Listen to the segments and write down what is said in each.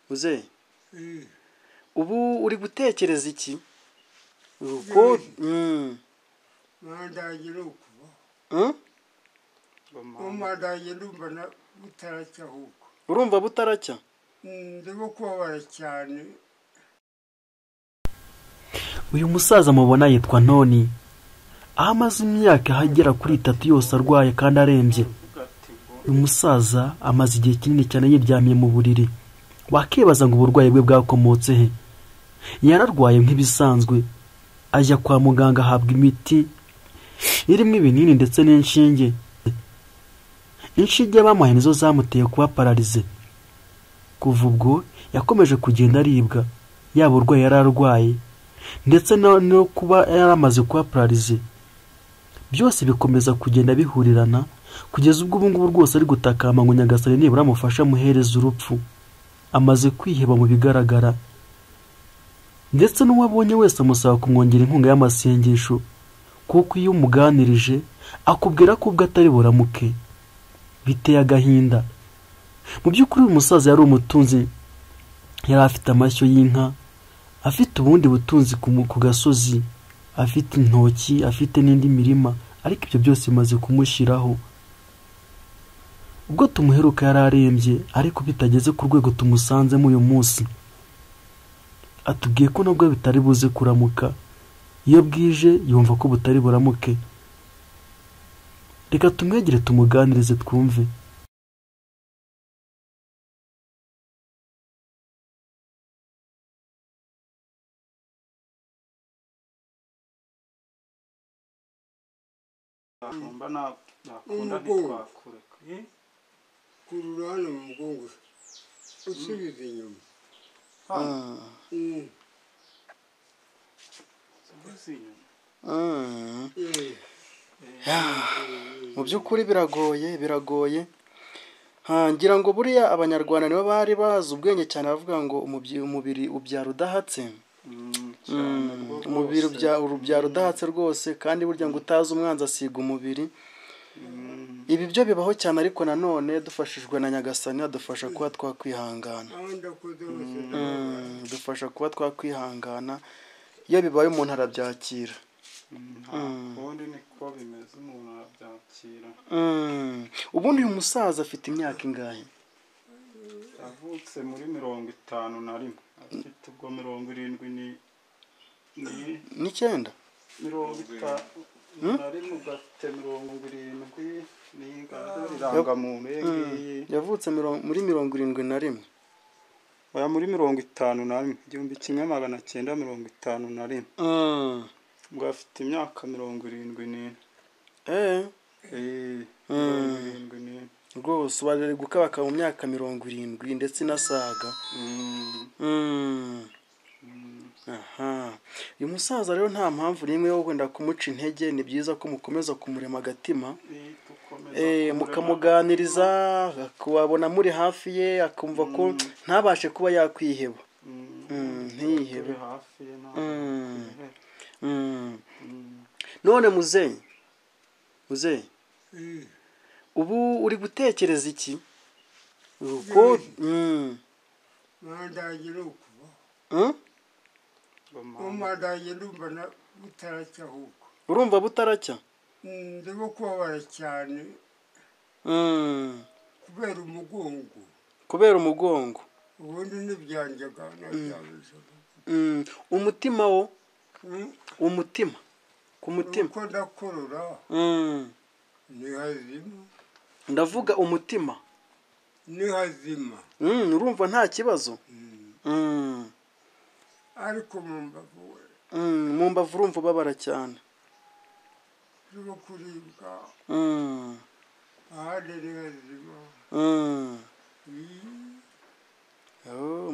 muzehe ubu uri gutekereza iki uko mandagira ukuba ndumva butaracya ahubwo urumva butaracya ndimo kubabara cyane. uyu musaza mubona yitwa Ntoni, aho amaze imyaka ahagera kuri 3 yose arwaye kandi arembye. uyu musaza amaze igihe kinini cyane yiryamiye mu buriri, wakibaza ngo uburwayi bwe bwakomotse he. yararwaye nk'ibisanzwe, ajya kwa muganga ahabwa imiti irimo ibinini ndetse n'inshinge. inshinge bamuhaye nizo zamuteye kuba pararize. kuva ubwo yakomeje kugenda aribwa, yaba urwaye yararwaye ndetse no kuba yaramaze kuba pararize, byose bikomeza kugenda bihurirana kugeza ubwo ubu ngubu rwose ari gutakamba ngo Nyagasani nibura amufasha amuhereza urupfu. amaze kwiheba mu bigaragara, ndetse n'uwabonye wese amusaba kumwongera inkunga y'amasengesho, kuko iyo umuganirije akubwira ko ubwo atari buramuke. biteye agahinda. mu by'ukuri uyu musaza yari umutunzi, yari afite amashyo y'inka, afite ubundi butunzi ku gasozi, afite intoki, afite n'indi mirima, ariko ibyo byose bimaze kumushyiraho. ubwo tumuheruka yari arembye, ariko bitageze ku rwego tumusanzemo uyu munsi. atubwiye ko nubwo bitari buze kuramuka, iyo bwije yumva ko butari buramuke. reka tumwegere tumuganirize twumve. kurura hano mu mugongo usubiza inyuma. mu by'ukuri biragoye. ngira ngo buriya abanyarwanda nibo bari bazi ubwenge cyane, bavuga ngo umubiri ubyara udahatse. umubiri ubyara udahatse rwose, kandi burya ngo utazi umwanzi asiga umubiri. ibi byo bibaho cyane, ariko nanone dufashijwe na Nyagasani adufasha kuba twakwihangana. dufasha kuba twakwihangana, iyo bibaye umuntu arabyakira. ubundi niko bimeze, umuntu arabyakira. ubundi uyu musaza afite imyaka ingahe? yavutse muri 51, afite ubwo 79 ugafite 70 n'irangamuntu ye ngiyi. yavutse muri 71. oya, muri 51, 1951. ubwo afite imyaka 74. rwose bari gukabaka mu myaka 70 ndetse inasaga. uyu musaza rero nta mpamvu n'imwe yo wenda kumuca intege. ni byiza ko mukomeza kumurema agatima, mukamuganiriza, akabona muri hafi ye, akumva ko ntabashe kuba yakwiheba. ntiyihebe. none muzehe ubu uri gutekereza iki uko mandagira ukuba ndumva butaracya ahubwo urumva butaracya. ndimo kubabara cyane kubera umugongo. ubundi ntibyanjyaga nabyabizaga. umutima wo ku mutima uko ndakorora ni hazima. ndavuga umutima ni hazima. urumva nta kibazo. ariko mu mbavu urumva ubabara cyane. urimo kuribwa ahandi ni hazima.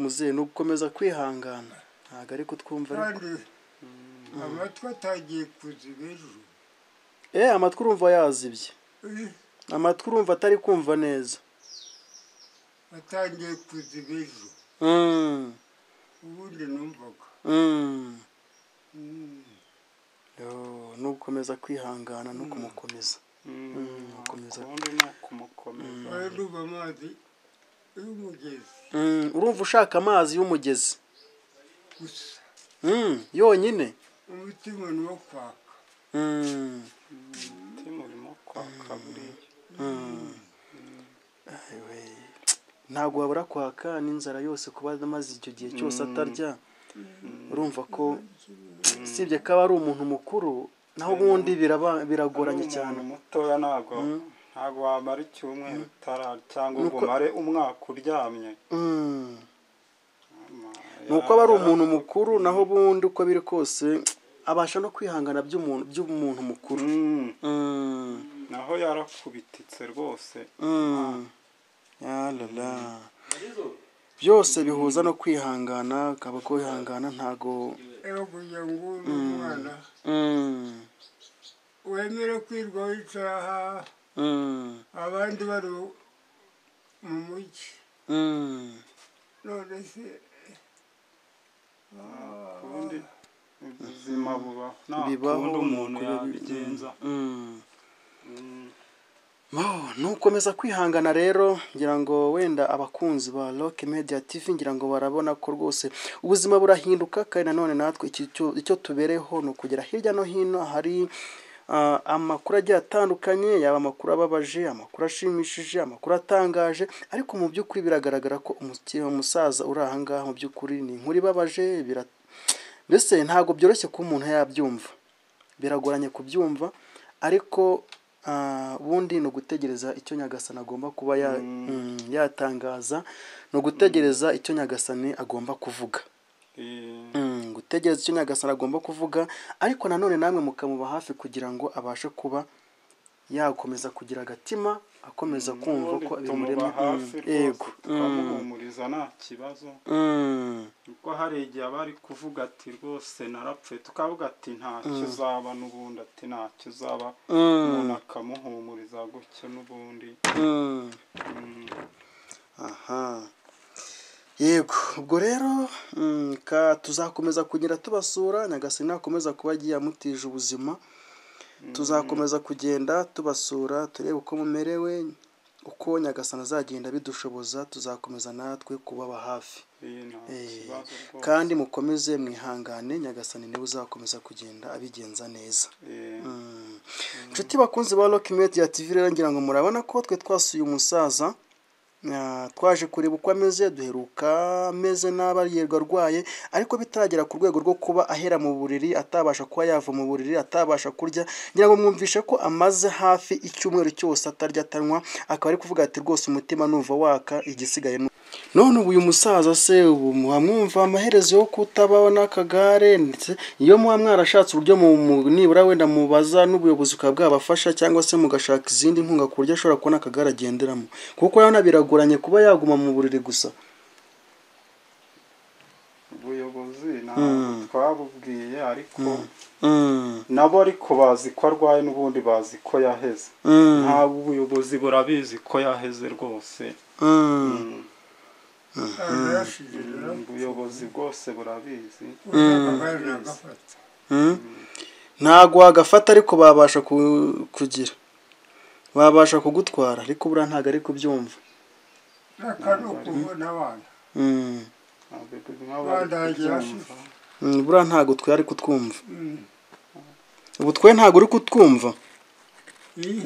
muzehe ni ugukomeza kwihangana, ntabwo ari kutwumva. kandi amatwi atagiye kuziba ejo. amatwi urumva yazibye. amatwi urumva atari kumva neza. atangiye kuziba ejo. ubundi numvaga. ni ugukomeza kwihangana no kumukomeza. ubundi ni ukumukomeza. ndumva amazi y'umugezi urumva ushaka amazi y'umugezi gusa yonyine umutima ni wo kwaka umutima urimo kwaka buriya ntabwo wabura kwaka n'inzara yose kuba amaze icyo gihe cyose atarya urumva ko usibye ko aba ari umuntu mukuru naho ubundi biragoranye cyane. mutoya ntabwo wamara icyumweru utararya cyangwa ngo umare umwaka uryamye. ni uko aba ari umuntu mukuru naho ubundi uko biri kose abasha no kwihangana by'umuntu mukuru. naho yarakubititse rwose. byose bihuza no kwihangana akaba ko wihangana ntago kugira ngo umwana wemere kwirwa wicaha abandi bari mu mujyi none se ubundi ubuzima bubaho nta kundi umuntu yabigenza. nukomeza kwihangana rero ngira ngo wenda abakunzi ba Rock Media TV ngira ngo barabona ko rwose ubuzima burahinduka kandi nanone natwe icyo tubereho ni ukugera hirya no hino hari amakuru agiye atandukanye yaba amakuru ababaje amakuru ashimishije amakuru atangaje ariko mu by'ukuri biragaragara ko umusaza uri aha ngaha mu by'ukuri ni inkuru ibabaje mbese ntabwo byoroshye ko umuntu yabyumva biragoranye kubyumva ariko ubundi ni ugutegereza icyo Nyagasani agomba kuba yatangaza ni ugutegereza icyo Nyagasani agomba kuvuga gutegereza icyo Nyagasani agomba kuvuga ariko nanone namwe mukamuba hafi kugira ngo abashe kuba yakomeza kugira agatima akomeza kumva ko bimurema yego tukamuhumuriza nta kibazo kuko hari igihe aba ari kuvuga ati rwose narapfuye tukavuga ati ntacyo uzaba n'ubundi ati ntacyo uzaba umuntu akamuhumuriza gutyo n'ubundi. yego ubwo rero tuzakomeza kugenda tubasura Nyagasani nakomeza kuba agiye amutije ubuzima tuzakomeza kugenda tubasura turebe uko mumerewe uko Nyagasani azagenda bidushoboza tuzakomeza natwe kubaba hafi kandi mukomeze mwihangane Nyagasani niwe uzakomeza kugenda abigenza neza. inshuti bakunzi ba Rock Media TV rero ngira ngo murabona ko twe twasuye umusaza twaje kureba uko ameze duheruka ameze n'abariyerwa arwaye ariko bitaragera ku rwego rwo kuba ahera mu buriri atabasha kuba yava mu buriri atabasha kurya ngira ngo mwumvishe ko amaze hafi icyumweru cyose atarya atanywa akaba ari kuvuga ati rwose umutima numva waka igisigaye none ubu uyu musaza se ubu mwumva amaherezo yo kutabaho n'akagare ndetse iyo muba mwarashatse uburyo nibura wenda mubaza n'ubuyobozi bukaba bwabafasha cyangwa se mugashaka izindi nkunga ku buryo ashobora kubona akagare agenderamo kuko urabona biragoranye kuba yaguma mu buriri gusa. ubuyobozi ntabwo twabubwiye ariko nabo ariko bazi ko arwaye n'ubundi bazi ko yaheze ntabwo ubuyobozi burabizi ko yaheze rwose. ubuyobozi bwose burabizi ntabwo wagafata ariko babasha kugira babasha kugutwara ariko buriya ntabwo ari kubyumva buriya ntabwo twe ari kutwumva ubu twe ntabwo uri kutwumva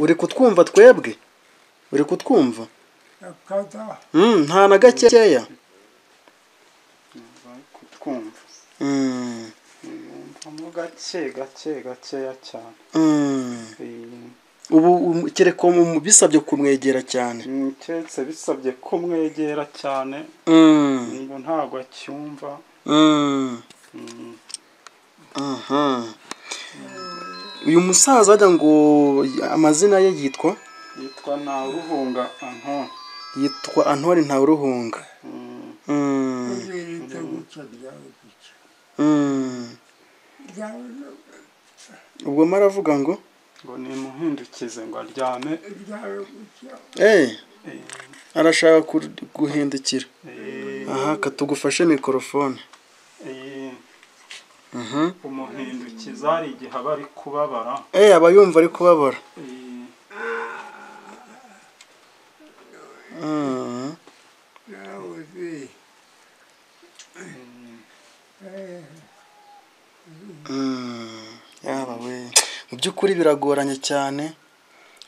uri kutwumva twebwe uri kutwumva nta na gakeya gakeya cyane. ubu kereka bisabye kumwegera cyane keretse bisabye kumwegera cyane ngo ntabwo acyumva. uyu musaza ajya ngo amazina ye yitwa Ntawuruhunga Antoni. yitwa Antoni Ntawuruhunga. ubwo maravuga ngo nimuhindukize ngo aryame arashaka guhindukira aha katugufashe mikorofone umuhindukiza hari igihe aba ari kubabara aba yumva ari kubabara yaba we mu by'ukuri biragoranye cyane.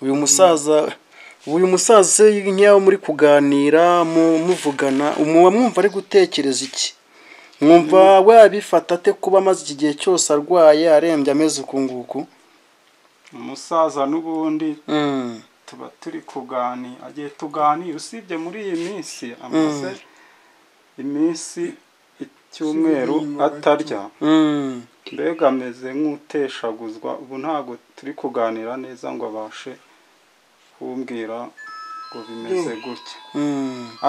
uyu musaza se nk'iyo muri kuganira muvugana muba mwumva ari gutekereza iki? mwumva wabifata ate kuba amaze iki gihe cyose arwaye arembye ameze uku nguku? umusaza n'ubundi tuba turi kuganira, agiye tuganira usibye muri iyi minsi amaze iminsi icyumweru atarya, mbega ameze nk'uteshaguzwa. ubu ntabwo turi kuganira neza ngo abashe kumbwira ngo bimeze gutya.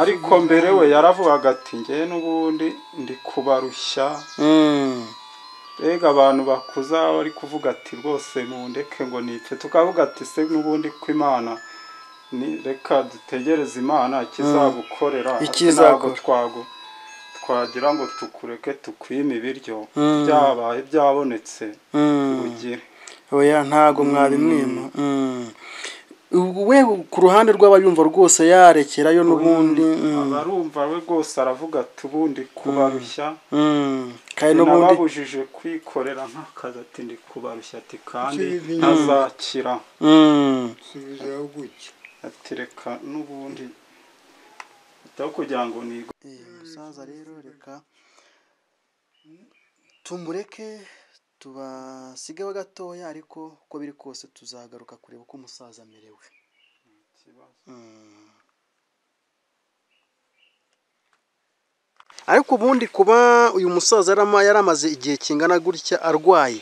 ariko mbere we yaravugaga ati njyewe n'ubundi ndi kubarushya. mbega abantu bakuza bari kuvuga ati rwose mundeke ngo nipfe, tukavuga ati se n'ubundi ko Imana ni reka dutegereze Imana ikizagukorera, ntabwo twagira ngo tukureke tukwime ibiryo byabaye byabonetse ugire. oya ntago mwabimwima. we ku ruhande rw'abayumva rwose yarekerayo n'ubundi abarumva we rwose aravuga ati ubundi kubarushya kandi n'ubundi nababujije kwikorera nk'akazi ati ndi kubarushya ati kandi ntazakira. ati reka n'ubundi ataho kugira ngo nigo. umusaza rero reka tumureke tubasigeho gatoya, ariko uko biri kose tuzagaruka kureba uko umusaza amerewe. ariko ubundi kuba uyu musaza yaramaze igihe kingana gutya arwaye,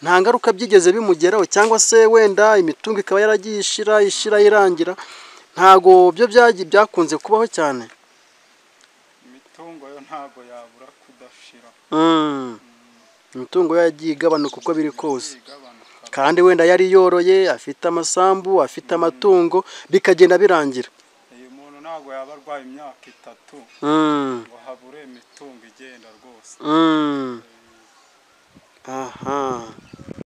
nta ngaruka byigeze bimugeraho? cyangwa se wenda imitungo ikaba yaragiye ishira irangira? ntago byo byakunze kubaho cyane? imitungo yo ntago yabura kudashira. imitungo yagiye igabanuka uko biri kose, kandi wenda yari yoroye, afite amasambu, afite amatungo, bikagenda birangira. uyu muntu ntabwo yaba arwaye imyaka 3 ngo habure imitungo igenda rwose.